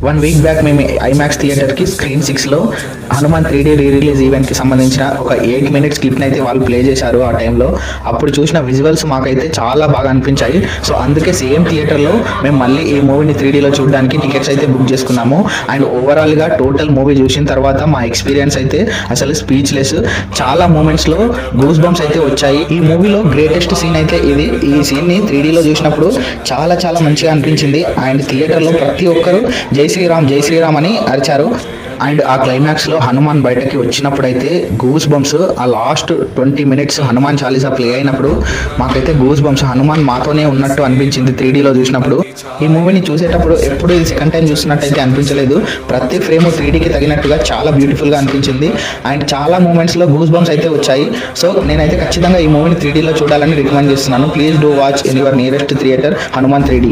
1 week back మేము IMAX థియేటర్కి screen 6లో Hanuman 3D రీ-రిలీజ్ ఈవెంట్కి సంబంధించిన ఒక 8 మినిట్స్ క్లిప్ని అయితే వాళ్ళు ప్లే చేశారు. ఆ టైంలో అప్పుడు చూసిన విజువల్స్ మాకైతే చాలా బాగా అనిపించాయి. సో అందుకే సేమ్ థియేటర్లో మేము మళ్ళీ ఈ మూవీని 3Dలో చూడడానికి టికెట్స్ అయితే బుక్ చేసుకున్నాము. అండ్ ఓవరాల్గా టోటల్ మూవీ చూసిన తర్వాత మా ఎక్స్పీరియన్స్ అయితే అసలు స్పీచ్లెస్. చాలా మూమెంట్స్లో గూస్ బంప్స్ అయితే వచ్చాయి. ఈ మూవీలో గ్రేటెస్ట్ సీన్ అయితే ఇది. ఈ సీన్ని 3Dలో చూసినప్పుడు చాలా చాలా మంచిగా అనిపించింది. అండ్ థియేటర్లో ప్రతి ఒక్కరూ జై శ్రీరామ్ అని అరిచారు. అండ్ ఆ క్లైమాక్స్లో హనుమాన్ బయటకి వచ్చినప్పుడైతే గూస్ బంప్స్, ఆ last 20 minutes Hanuman Chalisa play అయినప్పుడు మాకైతే గూస్ బంప్స్, హనుమాన్ మాతోనే ఉన్నట్టు అనిపించింది 3Dలో చూసినప్పుడు. ఈ మూవీని చూసేటప్పుడు ఎప్పుడు ఇది సెకండ్ టైం చూసినట్టయితే అనిపించలేదు. ప్రతి ఫ్రేమ్ 3Dకి తగినట్టుగా చాలా బ్యూటిఫుల్గా అనిపించింది. అండ్ చాలా మూమెంట్స్లో గూస్ బంప్స్ అయితే వచ్చాయి. సో నేనైతే ఖచ్చితంగా ఈ మూవీని 3Dలో చూడాలని రికమెండ్ చేస్తున్నాను. Please do watch in your nearest theatre Hanuman 3D.